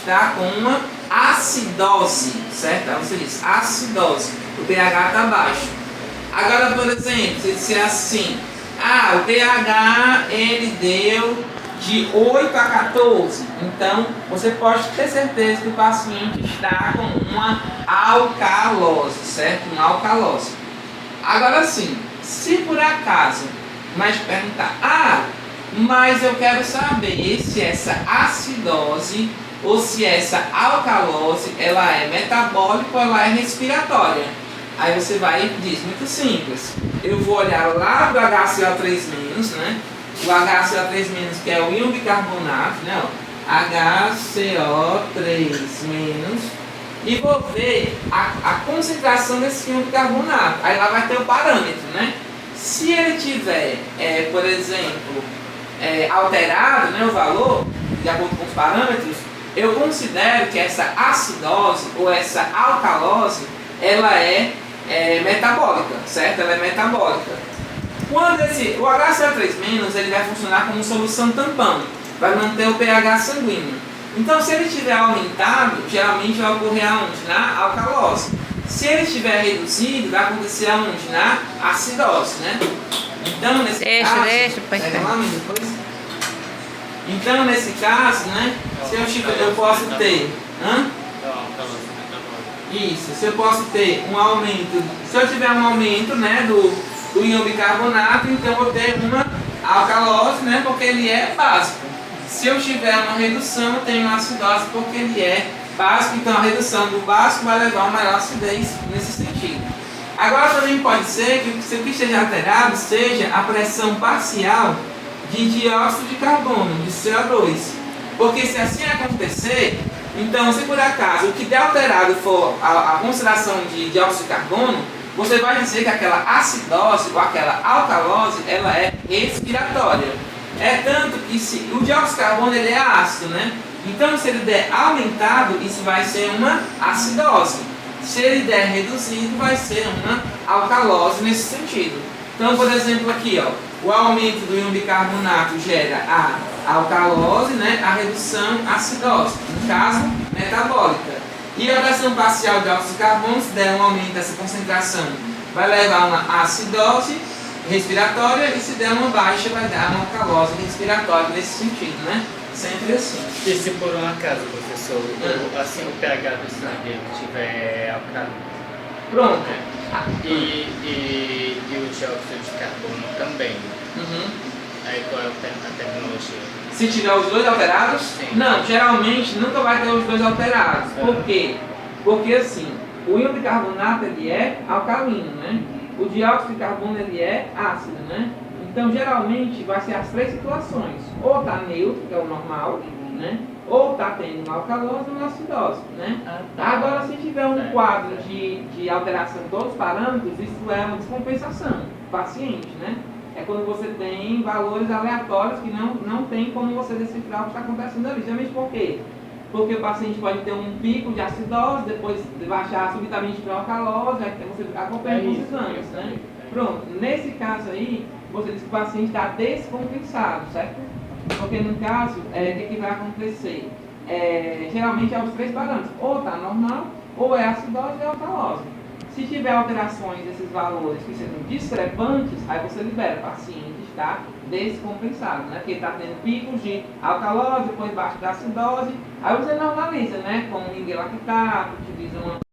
está com uma acidose, certo? Aí você diz acidose, o pH está baixo. Agora, por exemplo, se disser assim, o pH ele deu de 8 a 14, então você pode ter certeza que o paciente está com uma alcalose, certo? Uma alcalose. Agora sim, se por acaso, mas perguntar, mas eu quero saber se essa acidose ou se essa alcalose ela é metabólica ou ela é respiratória. Aí você vai e diz, muito simples, eu vou olhar lá do HCO3-, né? O HCO3- que é o íon bicarbonato, né? HCO3-, e vou ver a concentração desse íon bicarbonato. Aí lá vai ter o parâmetro, né? Se ele tiver, por exemplo, alterado, né, o valor, de acordo com os parâmetros, eu considero que essa acidose ou essa alcalose, ela é metabólica, certo? Ela é metabólica. Quando o HCO3- ele vai funcionar como solução tampão, vai manter o pH sanguíneo. Então, se ele estiver aumentado, geralmente vai ocorrer aonde? Na alcalose. Se ele estiver reduzido, vai acontecer aonde? Na acidose, né? Então, nesse caso... Então, nesse caso, né? Se eu posso ter... Isso, se eu posso ter um aumento... Se eu tiver um aumento, né, do íon bicarbonato, então eu vou ter uma alcalose, né, porque ele é básico. Se eu tiver uma redução, eu tenho uma acidose porque ele é básico, então a redução do básico vai levar a uma maior acidez nesse sentido. Agora também pode ser que o que esteja alterado seja a pressão parcial de dióxido de carbono, de CO2. Porque se assim acontecer, então se por acaso o que der alterado for a concentração de dióxido de carbono, você vai dizer que aquela acidose ou aquela alcalose, ela é respiratória. É tanto que o dióxido de carbono ele é ácido, né? Então se ele der aumentado, isso vai ser uma acidose. Se ele der reduzido, vai ser uma alcalose nesse sentido. Então, por exemplo, aqui, o aumento do íon bicarbonato gera a alcalose, né? A redução, a acidose, no caso, metabólica. E a pressão parcial de óxido de carbono, se der um aumento dessa concentração, vai levar a uma acidose respiratória, e se der uma baixa, vai dar uma alcalose respiratória nesse sentido, né? Sempre assim. E se por um acaso, professor, assim o pH do sangue estiver alcalino? Pronto. E o dióxido de carbono também. Aí qual é a tecnologia? Se tiver os dois alterados? Sim. Não, geralmente nunca vai ter os dois alterados. Por quê? Porque assim, o íon bicarbonato ele é alcalino, né? O dióxido de carbono ele é ácido, né? Então geralmente vai ser as três situações. Ou está neutro, que é o normal, né? Ou está tendo uma alcalose ou uma acidose, né? Agora, se tiver um quadro de alteração de todos os parâmetros, isso é uma descompensação do paciente, né? É quando você tem valores aleatórios que não tem como você decifrar o que está acontecendo ali. Geralmente por quê? Porque o paciente pode ter um pico de acidose, depois baixar subitamente para alcalose, aí você acompanha com os exames, né? Pronto, nesse caso aí, você diz que o paciente está descompensado, certo? Porque no caso, o que vai acontecer? Geralmente é os três parâmetros, ou está normal, ou é acidose ou alcalose. Se tiver alterações desses valores que sejam discrepantes, aí você libera, o paciente está descompensado, né? Porque está tendo picos de alcalose, depois baixa da acidose, aí você normaliza, né? Com ninguém lactato, utiliza uma